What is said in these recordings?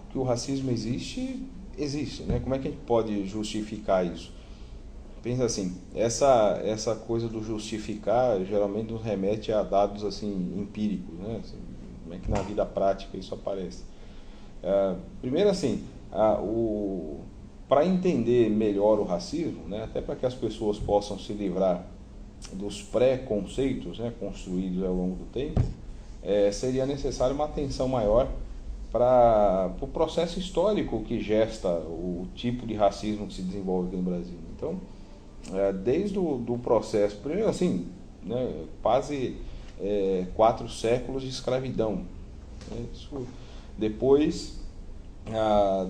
Que o racismo existe, existe, né? Como é que a gente pode justificar isso? Pensa assim, essa coisa do justificar geralmente nos remete a dados assim empíricos, né? Assim, como é que na vida prática isso aparece? Primeiro assim, para entender melhor o racismo, né? Até para que as pessoas possam se livrar dos pré-conceitos, né, construídos ao longo do tempo, seria necessário uma atenção maior para o processo histórico que gesta o tipo de racismo que se desenvolve aqui no Brasil. Então, desde o do processo, primeiro assim, né, quase 4 séculos de escravidão. Né, isso, depois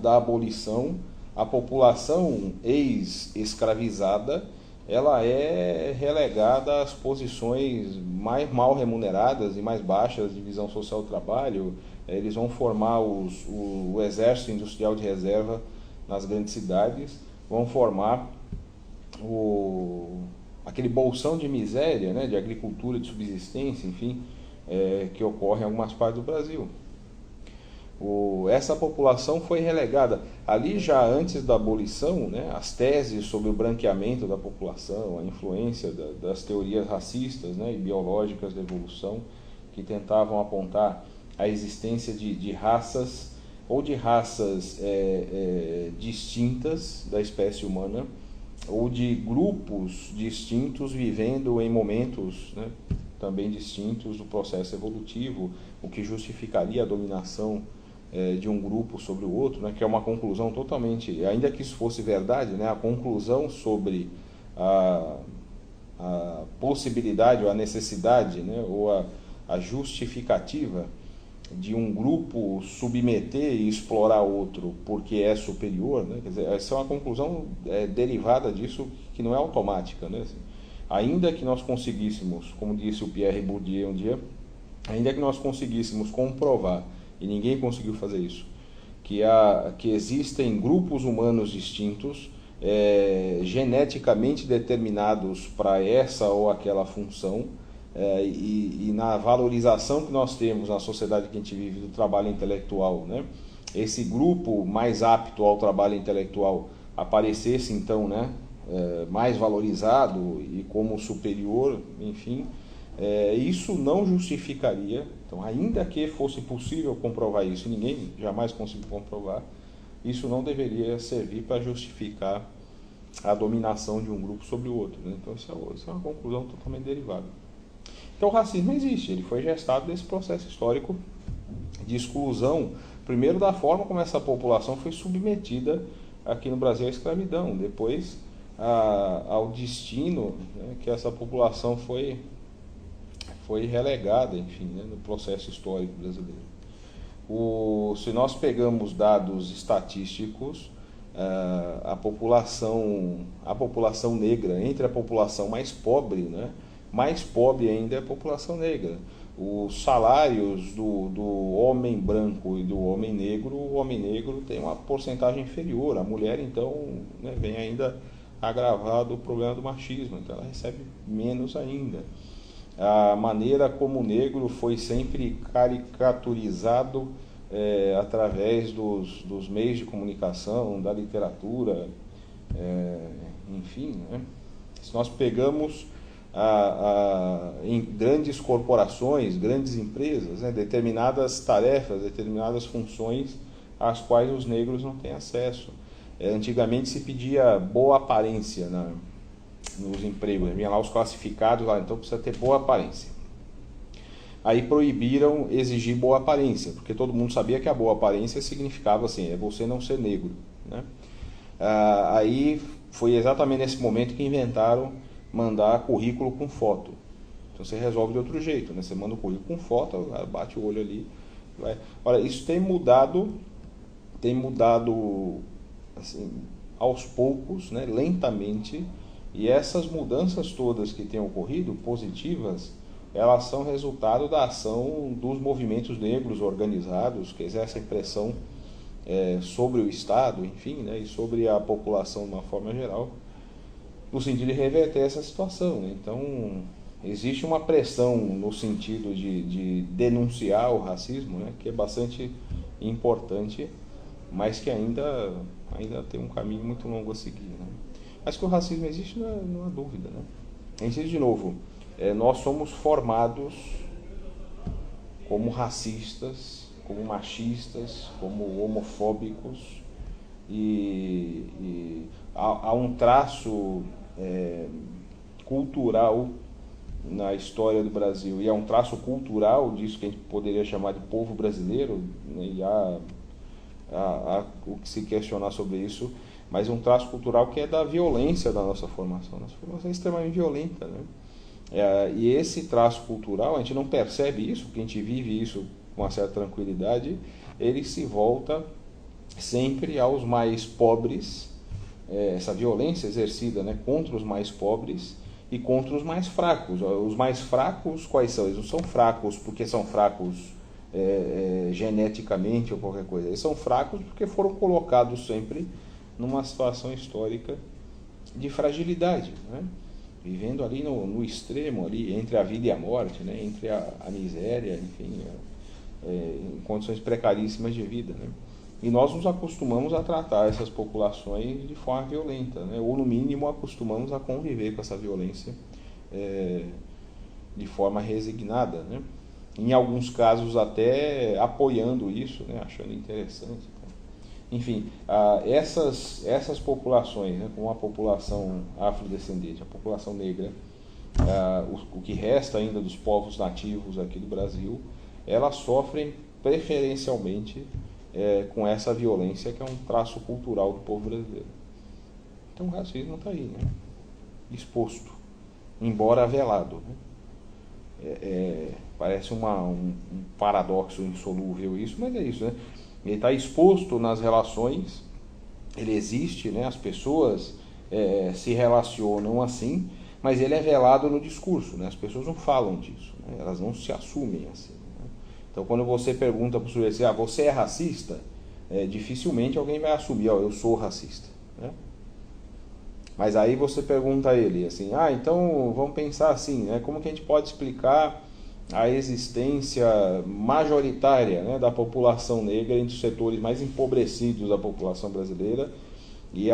da abolição, a população ex-escravizada ela é relegada às posições mais mal remuneradas e mais baixas de divisão social do trabalho. Eles vão formar o exército industrial de reserva nas grandes cidades, vão formar aquele bolsão de miséria, né, de agricultura de subsistência, enfim, que ocorre em algumas partes do Brasil. Essa população foi relegada. Ali já antes da abolição, né, as teses sobre o branqueamento da população, a influência das teorias racistas, né, e biológicas da evolução, que tentavam apontar a existência de raças ou de raças distintas da espécie humana, ou de grupos distintos vivendo em momentos, né, também distintos do processo evolutivo, o que justificaria a dominação de um grupo sobre o outro, né, que é uma conclusão totalmente, ainda que isso fosse verdade, né, a conclusão sobre a possibilidade ou a necessidade, né, ou a justificativa de um grupo submeter e explorar outro porque é superior, né, quer dizer, essa é uma conclusão derivada disso que não é automática, né, assim, ainda que nós conseguíssemos, como disse o Pierre Bourdieu um dia, ainda que nós conseguíssemos comprovar, e ninguém conseguiu fazer isso, que existem grupos humanos distintos, geneticamente determinados para essa ou aquela função, e na valorização que nós temos na sociedade que a gente vive do trabalho intelectual, né, esse grupo mais apto ao trabalho intelectual aparecesse então, né, mais valorizado e como superior, enfim, isso não justificaria, então ainda que fosse possível comprovar isso, ninguém jamais conseguiu comprovar, isso não deveria servir para justificar a dominação de um grupo sobre o outro, né? Então isso é uma conclusão totalmente derivada. Então o racismo existe, ele foi gestado desse processo histórico de exclusão, primeiro da forma como essa população foi submetida aqui no Brasil à escravidão, depois ao destino, né, que essa população foi relegada, enfim, né, no processo histórico brasileiro. Se nós pegamos dados estatísticos, a população negra, entre a população mais pobre, né, mais pobre ainda é a população negra. Os salários do homem branco e do homem negro, o homem negro tem uma porcentagem inferior, a mulher então, né, vem ainda agravado o problema do machismo, então ela recebe menos ainda. A maneira como o negro foi sempre caricaturizado através dos meios de comunicação, da literatura, enfim, né? Se nós pegamos em grandes corporações, grandes empresas, né, determinadas tarefas, determinadas funções às quais os negros não têm acesso. Antigamente se pedia boa aparência nos empregos, vinha lá os classificados, então precisa ter boa aparência. Aí proibiram exigir boa aparência, porque todo mundo sabia que a boa aparência significava assim, você não ser negro, né? Aí foi exatamente nesse momento que inventaram mandar currículo com foto. Então você resolve de outro jeito, né? Você manda o currículo com foto, o cara bate o olho ali, vai. Olha, isso tem mudado assim, aos poucos, né, lentamente, e essas mudanças todas que têm ocorrido, positivas, elas são resultado da ação dos movimentos negros organizados, que exercem pressão sobre o Estado, enfim, né, e sobre a população de uma forma geral, no sentido de reverter essa situação, né? Então, existe uma pressão no sentido de denunciar o racismo, né, que é bastante importante, mas que ainda tem um caminho muito longo a seguir, né? Mas que o racismo existe, não há dúvida, né? A gente diz de novo, nós somos formados como racistas, como machistas, como homofóbicos, e há um traço cultural na história do Brasil, e é um traço cultural disso que a gente poderia chamar de povo brasileiro, né? E há o que se questionar sobre isso, mas um traço cultural que é da violência da nossa formação. Nossa formação é extremamente violenta, né? E esse traço cultural, a gente não percebe isso, porque a gente vive isso com uma certa tranquilidade, ele se volta sempre aos mais pobres, essa violência exercida, né, contra os mais pobres e contra os mais fracos. Os mais fracos, quais são? Eles não são fracos porque são fracos geneticamente ou qualquer coisa. Eles são fracos porque foram colocados sempre numa situação histórica de fragilidade, né? Vivendo ali no extremo, ali entre a vida e a morte, né? Entre a miséria, enfim, em condições precaríssimas de vida, né? E nós nos acostumamos a tratar essas populações de forma violenta, né? Ou no mínimo acostumamos a conviver com essa violência de forma resignada, né? Em alguns casos até apoiando isso, né? Achando interessante. Enfim, essas populações, né? Como a população afrodescendente, a população negra, o que resta ainda dos povos nativos aqui do Brasil, elas sofrem preferencialmente com essa violência que é um traço cultural do povo brasileiro. Então o racismo está aí, né? Exposto, embora velado, né? Parece um paradoxo insolúvel isso, mas é isso, né? Ele está exposto nas relações, ele existe, né? As pessoas se relacionam assim, mas ele é velado no discurso, né? As pessoas não falam disso, né? Elas não se assumem assim. Então, quando você pergunta para o sujeito assim, você é racista? Dificilmente alguém vai assumir, eu sou racista, né? Mas aí você pergunta a ele assim, então vamos pensar assim, né? Como que a gente pode explicar a existência majoritária, né, da população negra entre os setores mais empobrecidos da população brasileira e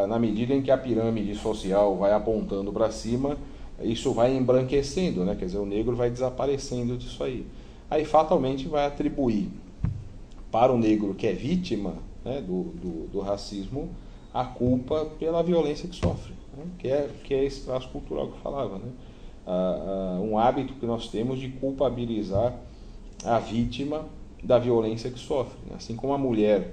na medida em que a pirâmide social vai apontando para cima, isso vai embranquecendo, né? Quer dizer, o negro vai desaparecendo disso aí. Aí fatalmente vai atribuir para o negro que é vítima, né, do racismo a culpa pela violência que sofre, né, que é esse traço cultural que eu falava, né? Um hábito que nós temos de culpabilizar a vítima da violência que sofre, né? Assim como a mulher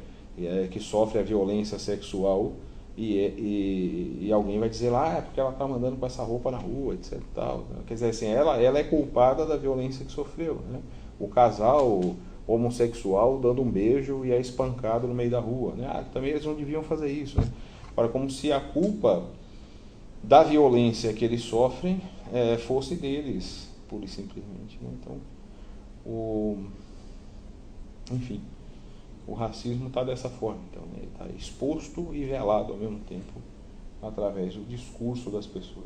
que sofre a violência sexual e alguém vai dizer lá, porque ela está mandando com essa roupa na rua, etc. Tal. Quer dizer, assim, ela é culpada da violência que sofreu, né? O casal homossexual dando um beijo e é espancado no meio da rua, né? Também eles não deviam fazer isso, né? Agora, como se a culpa da violência que eles sofrem fosse deles, pura e simplesmente, né? Então, enfim, o racismo está dessa forma, então, né? Ele está exposto e velado ao mesmo tempo através do discurso das pessoas.